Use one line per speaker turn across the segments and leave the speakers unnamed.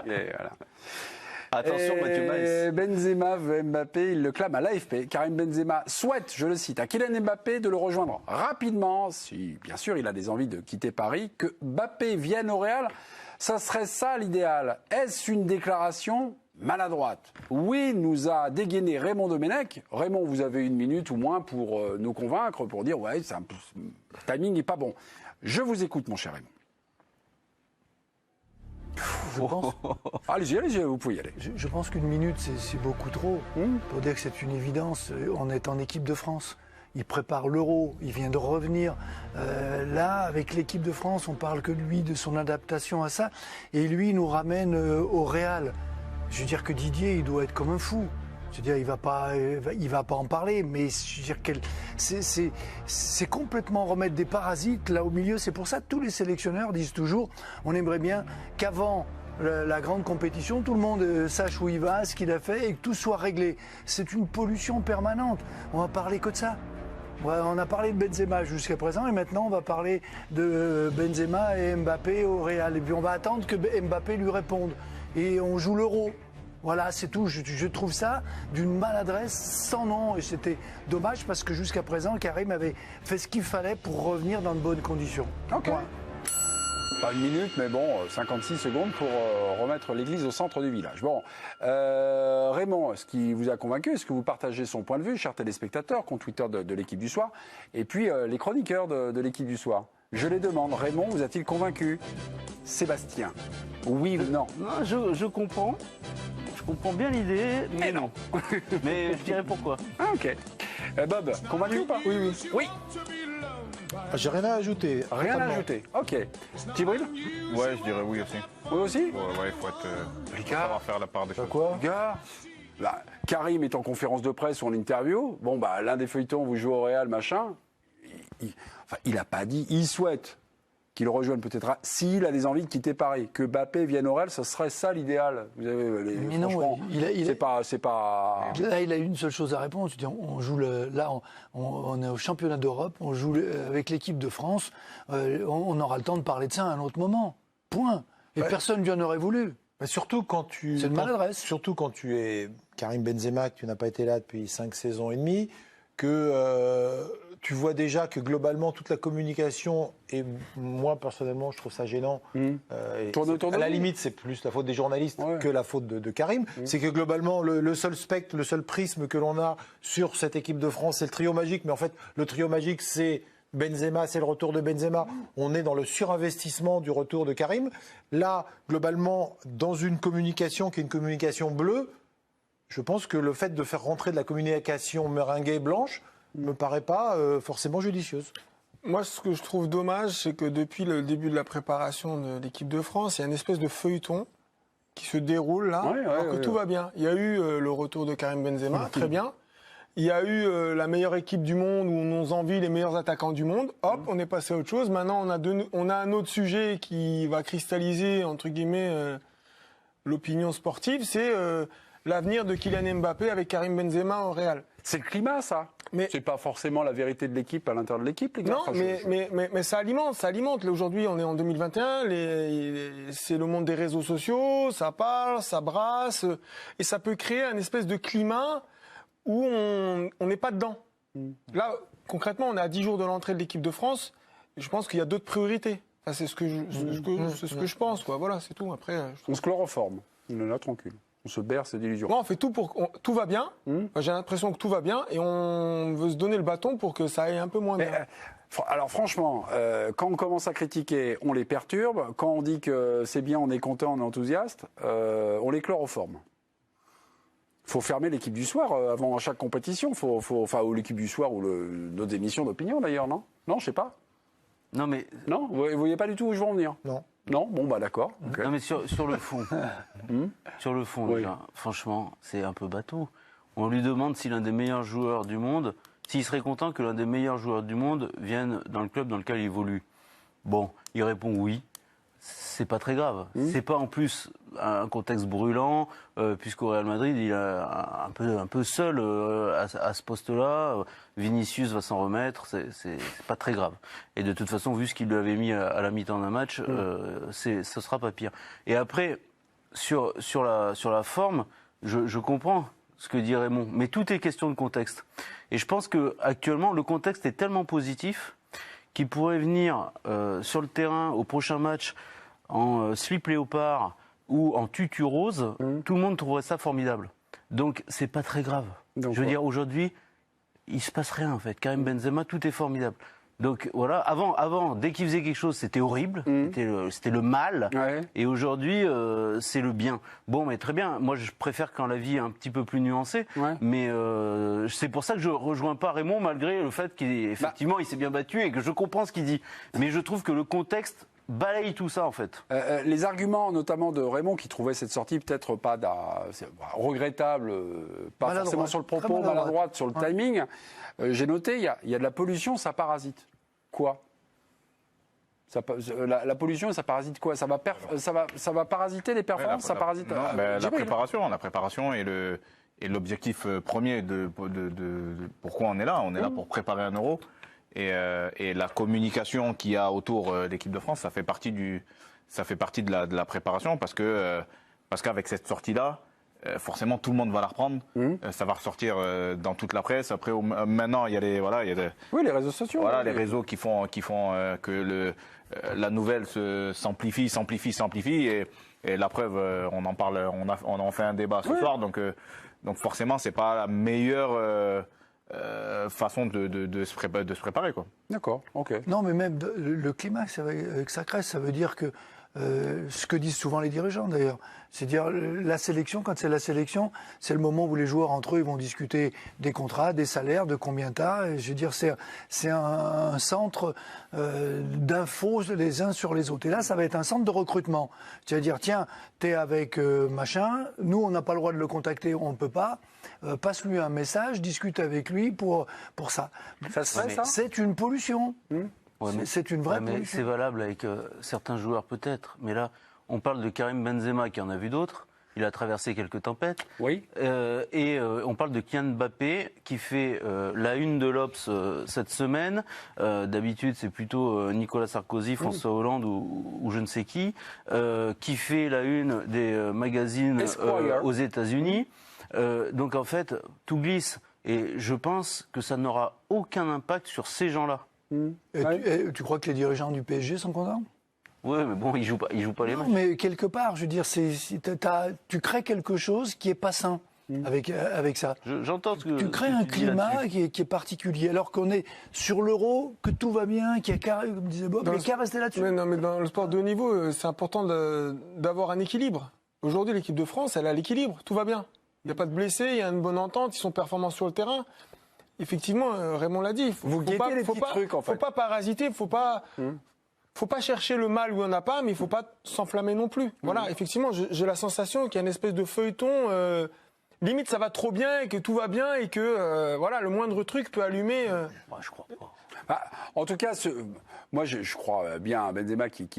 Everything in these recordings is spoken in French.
Voilà.
Attention, Mathieu Maes.
Benzema veut Mbappé, il le clame à l'AFP. Karim Benzema souhaite, je le cite, à Kylian Mbappé de le rejoindre rapidement, si bien sûr il a des envies de quitter Paris, que Mbappé vienne au Real, ça serait ça l'idéal. Est-ce une déclaration maladroite? Oui, nous a dégainé Raymond Domenech. Raymond, vous avez 1 minute ou moins pour nous convaincre, pour dire ouais, le timing n'est pas bon. Je vous écoute, mon cher Raymond.
Je pense,
Allez-y, vous pouvez y aller.
je pense qu'1 minute, c'est beaucoup trop pour dire que c'est une évidence. On est en équipe de France. Il prépare l'Euro, il vient de revenir. Là, avec l'équipe de France, on parle que de lui, de son adaptation à ça. Et lui, il nous ramène au Real. Je veux dire que Didier, il doit être comme un fou. Je veux dire, il va pas en parler, mais je veux dire c'est complètement remettre des parasites là au milieu. C'est pour ça que tous les sélectionneurs disent toujours, on aimerait bien qu'avant la grande compétition, tout le monde sache où il va, ce qu'il a fait et que tout soit réglé. C'est une pollution permanente. On va parler que de ça. On a parlé de Benzema jusqu'à présent et maintenant on va parler de Benzema et Mbappé au Real. Et puis on va attendre que Mbappé lui réponde. Et on joue l'Euro. Voilà, c'est tout. Je trouve ça d'une maladresse sans nom. Et c'était dommage parce que jusqu'à présent, Karim avait fait ce qu'il fallait pour revenir dans de bonnes conditions.
Ok. Ouais. Pas 1 minute, mais bon, 56 secondes pour remettre l'église au centre du village. Bon, Raymond, est-ce qui vous a convaincu? Est-ce que vous partagez son point de vue, chers téléspectateurs, compte Twitter de l'équipe du soir, et puis les chroniqueurs de l'équipe du soir? Je les demande. Raymond, vous a-t-il convaincu? Sébastien, oui ou non?
Non, je comprends. Je comprends bien l'idée, mais non. Mais je dirais pourquoi.
Ah, ok. Bob, convaincu ou pas?
Oui.
Oui.
J'ai rien à ajouter.
Rien à ajouter. Ok. Tibril?
Ouais, je dirais oui aussi.
Oui aussi?
Ouais, faut être.
Ricard,
savoir faire la part des choses.
Quoi?
gars, là, Karim est en conférence de presse ou en interview. Bon, bah, l'un des feuilletons, vous jouez au Real, machin. Il a pas dit. Il souhaite qu'il rejoigne peut-être s'il a des envies de quitter Paris. Que Mbappé vienne au Real, ce serait ça l'idéal. Vous avez
Mais non,
c'est pas.
Là, il a une seule chose à répondre. On joue on est au championnat d'Europe, on joue avec l'équipe de France. On aura le temps de parler de ça à un autre moment. Point. Et personne lui en aurait voulu.
Mais surtout quand
C'est une maladresse.
Surtout quand tu es Karim Benzema, que tu n'as pas été là depuis 5 saisons et demie, que tu vois déjà que globalement toute la communication, et moi personnellement je trouve ça gênant, à la limite c'est plus la faute des journalistes que la faute de Karim, c'est que globalement le seul spectre, le seul prisme que l'on a sur cette équipe de France c'est le trio magique, mais en fait le trio magique c'est Benzema, c'est le retour de Benzema, on est dans le surinvestissement du retour de Karim. Là, globalement, dans une communication qui est une communication bleue, je pense que le fait de faire rentrer de la communication meringuée blanche me paraît pas forcément judicieuse.
Moi, ce que je trouve dommage, c'est que depuis le début de la préparation de l'équipe de France, il y a une espèce de feuilleton qui se déroule là, alors que tout va bien. Il y a eu le retour de Karim Benzema, très bien. Il y a eu la meilleure équipe du monde où on envie les meilleurs attaquants du monde. Hop, on est passé à autre chose. Maintenant, on a un autre sujet qui va cristalliser, entre guillemets, l'opinion sportive. C'est l'avenir de Kylian Mbappé avec Karim Benzema au Real.
C'est le climat, ça. Mais c'est pas forcément la vérité de l'équipe à l'intérieur de l'équipe, les gars.
Non, mais ça alimente. Là, aujourd'hui, on est en 2021. C'est le monde des réseaux sociaux. Ça parle, ça brasse, et ça peut créer un espèce de climat où on n'est pas dedans. Là, concrètement, on est à 10 jours de l'entrée de l'équipe de France. Et je pense qu'il y a d'autres priorités. Enfin, c'est ce que je pense, quoi. Voilà, c'est tout. Après,
on se chloroforme. On est là tranquille. On se berce d'illusions.
Non, on fait tout tout va bien. J'ai l'impression que tout va bien et on veut se donner le bâton pour que ça aille un peu moins bien.
Alors franchement, quand on commence à critiquer, on les perturbe. Quand on dit que c'est bien, on est content, on est enthousiaste, on les chloroforme. Faut fermer l'équipe du soir avant chaque compétition. Enfin, ou l'équipe du soir ou d'autres émissions d'opinion d'ailleurs, non? Non, je sais pas.
Non, mais.
Non, vous voyez pas du tout où je veux en venir?
Non.
Non, bon bah d'accord. Okay.
Non mais sur le fond, sur le fond,
oui.
Déjà, franchement, c'est un peu bateau. On lui demande si l'un des meilleurs joueurs du monde, s'il serait content que l'un des meilleurs joueurs du monde vienne dans le club dans lequel il évolue. Bon, il répond oui. c'est pas très grave. C'est pas en plus un contexte brûlant, puisqu'au Real Madrid, il est un peu seul à ce poste-là. Vinicius va s'en remettre, c'est pas très grave. Et de toute façon, vu ce qu'il lui avait mis à la mi-temps d'un match, ce sera pas pire. Et après, sur la forme, je comprends ce que dit Raymond, mais tout est question de contexte. Et je pense que actuellement, le contexte est tellement positif qu'il pourrait venir sur le terrain au prochain match en slip léopard ou en tutu rose, tout le monde trouverait ça formidable. Donc c'est pas très grave. Donc, je veux dire, aujourd'hui, il se passe rien en fait. Karim Benzema, tout est formidable. Donc voilà, avant, dès qu'il faisait quelque chose, c'était horrible, c'était le mal, et aujourd'hui, c'est le bien. Bon, mais très bien, moi je préfère quand la vie est un petit peu plus nuancée, mais c'est pour ça que je rejoins pas Raymond, malgré le fait qu'effectivement il s'est bien battu et que je comprends ce qu'il dit. Mais je trouve que le contexte balaye tout ça en fait.
Les arguments notamment de Raymond qui trouvait cette sortie peut-être pas regrettable, pas forcément sur le propos, maladroite sur le timing. J'ai noté, il y a de la pollution, ça parasite. Quoi ? La pollution, ça parasite quoi ? Ça va parasiter les performances, ça parasite.
La préparation et l'objectif premier de pourquoi on est là. On est là pour préparer un Euro. Et la communication qu'il y a autour de l'équipe de France, ça fait partie de la préparation parce qu'avec cette sortie-là, forcément tout le monde va la reprendre. Ça va ressortir dans toute la presse. Après, maintenant, il y a les
réseaux sociaux.
Voilà, les réseaux qui font que la nouvelle s'amplifie. Et la preuve, on en parle, on en fait un débat ce soir. Donc forcément, c'est pas la meilleure façon de se préparer, quoi.
D'accord, ok.
Non, mais même le climax avec sa crèche, ça veut dire que ce que disent souvent les dirigeants d'ailleurs, c'est dire la sélection, quand c'est la sélection, c'est le moment où les joueurs entre eux ils vont discuter des contrats, des salaires, de combien t'as. Je veux dire, c'est un centre d'infos les uns sur les autres. Et là, ça va être un centre de recrutement. Tu vas dire, tiens, t'es avec machin, nous on n'a pas le droit de le contacter, on ne peut pas. Passe-lui un message, discute avec lui pour ça.
Ça se fait, ça ?
C'est une pollution.
Ouais,
c'est une vraie pollution.
C'est valable avec certains joueurs peut-être, mais là, on parle de Karim Benzema qui en a vu d'autres. Il a traversé quelques tempêtes.
Oui.
Et on parle de Kylian Mbappé qui fait la une de l'Obs cette semaine. D'habitude, c'est plutôt Nicolas Sarkozy, François Hollande ou je ne sais qui fait la une des magazines aux États-Unis. Donc en fait, tout glisse. Et je pense que ça n'aura aucun impact sur ces gens-là.
Et tu crois que les dirigeants du PSG sont contents ?
Oui, mais bon, ils jouent pas les matchs.
Mais quelque part, je veux dire, tu crées quelque chose qui est pas sain avec ça.
J'entends ce que
tu crées un climat qui est particulier, alors qu'on est sur l'Euro, que tout va bien, qu'il y a qu'à, comme disait Bob, mais qu'à rester là-dessus.
Mais dans le sport de haut niveau, c'est important d'avoir un équilibre. Aujourd'hui, l'équipe de France, elle a l'équilibre, tout va bien. Il n'y a pas de blessés, il y a une bonne entente, ils sont performants sur le terrain. Effectivement, Raymond l'a dit.
Vous guettez les petits trucs, en fait.
Faut pas parasiter, faut pas chercher le mal où il n'y en a pas, mais il faut pas s'enflammer non plus. Voilà, effectivement, j'ai la sensation qu'il y a une espèce de feuilleton. Limite, ça va trop bien et que tout va bien et que voilà, le moindre truc peut allumer.
Je crois pas.
En tout cas, moi je crois bien à Benzema qui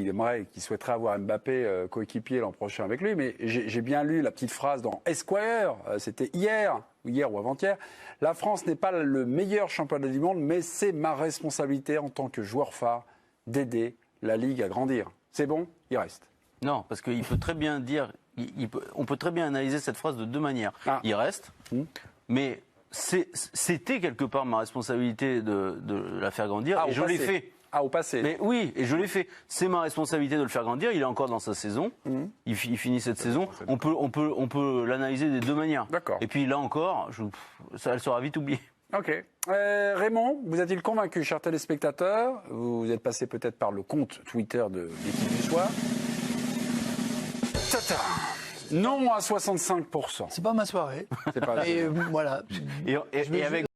souhaiterait avoir Mbappé coéquipier l'an prochain avec lui, mais j'ai bien lu la petite phrase dans Esquire, c'était hier ou avant-hier. La France n'est pas le meilleur championnat du monde, mais c'est ma responsabilité en tant que joueur phare d'aider la Ligue à grandir. C'est bon, il reste.
Non, parce qu'il peut très bien dire, on peut très bien analyser cette phrase de deux manières. Il reste, mais c'était quelque part ma responsabilité de la faire grandir, et je l'ai fait.
Au passé.
Mais oui, et je l'ai fait. C'est ma responsabilité de le faire grandir. Il est encore dans sa saison. Il finit cette saison. On peut l'analyser des deux manières.
D'accord.
Et puis là encore, elle sera vite oubliée.
Ok. Raymond, vous a-t-il convaincu, chers téléspectateurs ? Vous êtes passé peut-être par le compte Twitter de l'équipe du soir. Tata. Non à 65%.
C'est pas ma soirée.
C'est pas.
Et voilà.
Et avec